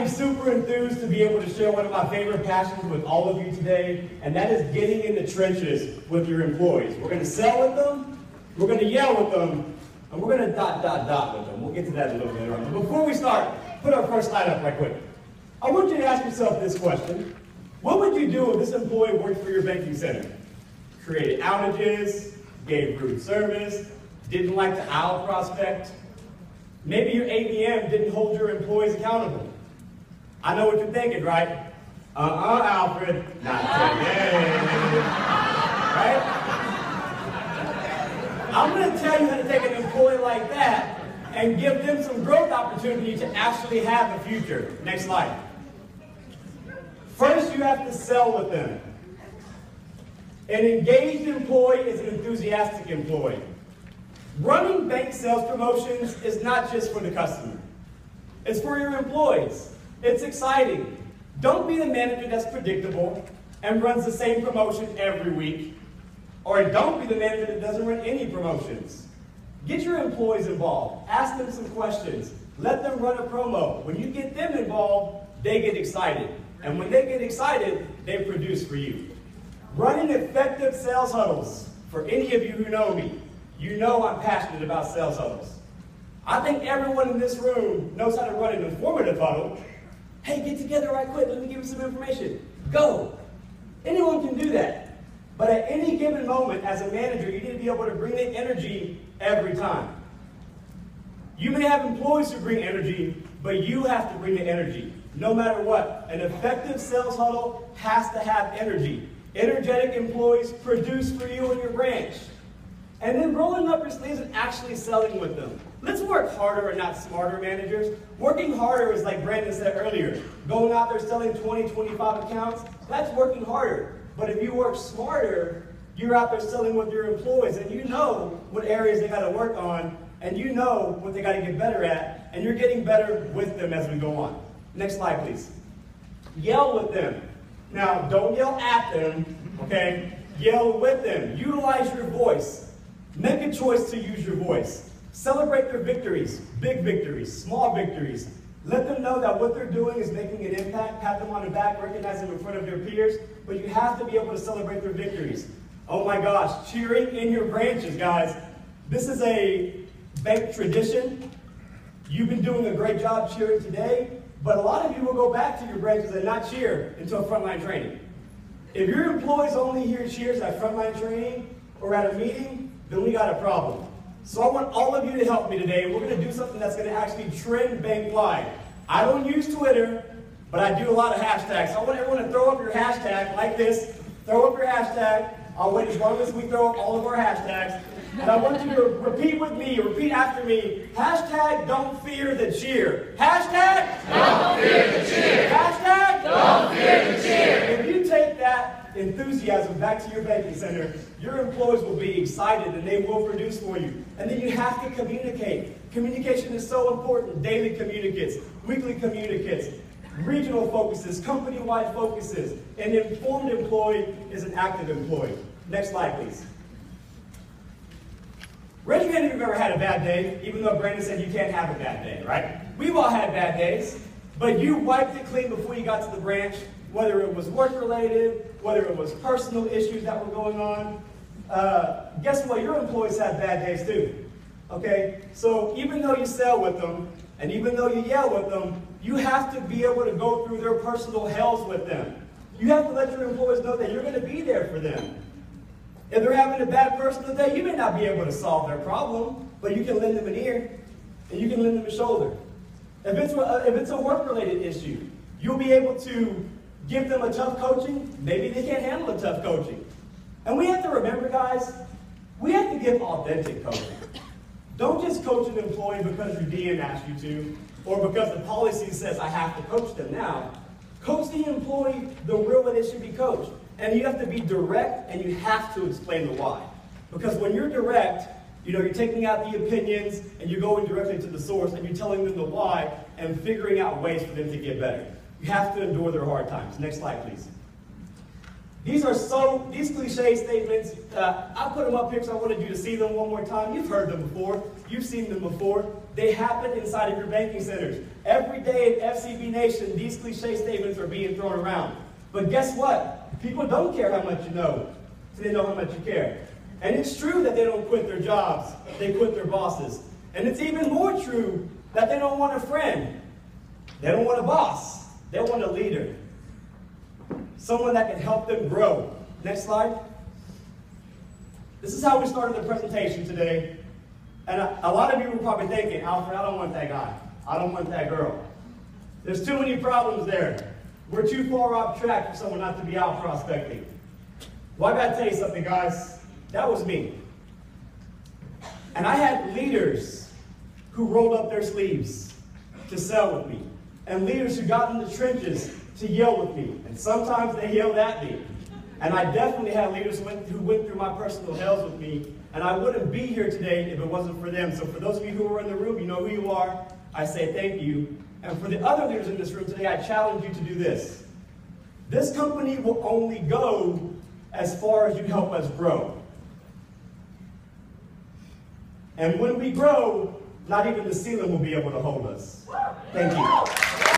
am super enthused to be able to share one of my favorite passions with all of you today, and that is getting in the trenches with your employees. We're going to sell with them, we're going to yell with them, and we're going to dot with them. We'll get to that a little later on. But before we start, put our first slide up right quick. I want you to ask yourself this question. What would you do if this employee worked for your banking center? Created outages, gave rude service, didn't like to aisle prospect. Maybe your ABM didn't hold your employees accountable. I know what you're thinking, right? Alfred, not today. Right? I'm going to tell you how to take an employee like that and give them some growth opportunity to actually have a future. Next slide. First, you have to sell with them. An engaged employee is an enthusiastic employee. Running bank sales promotions is not just for the customer. It's for your employees. It's exciting. Don't be the manager that's predictable and runs the same promotion every week. Or don't be the manager that doesn't run any promotions. Get your employees involved. Ask them some questions. Let them run a promo. When you get them involved, they get excited. And when they get excited, they produce for you. Running effective sales huddles. For any of you who know me, you know I'm passionate about sales huddles. I think everyone in this room knows how to run an informative huddle. Hey, get together right quick. Let me give you some information. Go. Anyone can do that. But at any given moment, as a manager, you need to be able to bring the energy every time. You may have employees who bring energy, but you have to bring the energy, no matter what. An effective sales huddle has to have energy. Energetic employees produce for you in your branch. And then rolling up your sleeves and actually selling with them. Let's work harder and not smarter, managers. Working harder is like Brandon said earlier. Going out there selling 20, 25 accounts, that's working harder. But if you work smarter, you're out there selling with your employees, and you know what areas they got to work on, and you know what they got to get better at, and you're getting better with them as we go on. Next slide, please. Yell with them. Now, don't yell at them, okay? Yell with them. Utilize your voice. Make a choice to use your voice. Celebrate their victories, big victories, small victories. Let them know that what they're doing is making an impact. Pat them on the back, recognize them in front of their peers, but you have to be able to celebrate their victories. Oh my gosh, cheering in your branches, guys. This is a bank tradition. You've been doing a great job cheering today, but a lot of you will go back to your branches and not cheer until frontline training. If your employees only hear cheers at frontline training or at a meeting, then we got a problem. So I want all of you to help me today. We're going to do something that's going to actually trend bank-wide. I don't use Twitter, but I do a lot of hashtags. So I want everyone to throw up your hashtag like this. Throw up your hashtag. I'll wait as long as we throw up all of our hashtags. And I want you to repeat with me, repeat after me. Hashtag don't fear the cheer. Hashtag don't fear the cheer. Hashtag don't fear the cheer. If you take that enthusiasm back to your banking center, your employees will be excited and they will produce for you. And then you have to communicate. Communication is so important. Daily communicates, weekly communicates, regional focuses, company-wide focuses. An informed employee is an active employee. Next slide, please. Raise your hand if you've ever had a bad day, even though Brandon said you can't have a bad day, right? We've all had bad days, but you wiped it clean before you got to the branch, whether it was work-related, whether it was personal issues that were going on. Guess what? Your employees have bad days too, okay? So even though you sell with them, and even though you yell with them, you have to be able to go through their personal hells with them. You have to let your employees know that you're going to be there for them. If they're having a bad personal day, you may not be able to solve their problem, but you can lend them an ear, and you can lend them a shoulder. If it's a work-related issue, you'll be able to give them a tough coaching. Maybe they can't handle a tough coaching. And we have to remember, guys, we have to give authentic coaching. Don't just coach an employee because your DM asked you to, or because the policy says I have to coach them now. Coach the employee the real way they should be coached. And you have to be direct, and you have to explain the why. Because when you're direct, you're taking out the opinions, and you're going directly to the source, and you're telling them the why, and figuring out ways for them to get better. You have to endure their hard times. Next slide, please. These cliche statements, I put them up here because I wanted you to see them one more time. You've heard them before. You've seen them before. they happen inside of your banking centers. Every day in FCB Nation, these cliche statements are being thrown around. But guess what? People don't care how much you know, so they know how much you care. And it's true that they don't quit their jobs, they quit their bosses. And it's even more true that they don't want a friend. They don't want a boss. They want a leader. Someone that can help them grow. Next slide. This is how we started the presentation today. And a lot of you were probably thinking, Alfred, I don't want that guy. I don't want that girl. There's too many problems there. We're too far off track for someone not to be out prospecting. Well, I gotta tell you something, guys. That was me. And I had leaders who rolled up their sleeves to sell with me. And leaders who got in the trenches to yell with me. And sometimes they yelled at me. And I definitely had leaders who went through my personal hells with me. And I wouldn't be here today if it wasn't for them. So for those of you who are in the room, you know who you are. I say thank you. And for the other leaders in this room today, I challenge you to do this. This company will only go as far as you help us grow. And when we grow, not even the ceiling will be able to hold us. Thank you.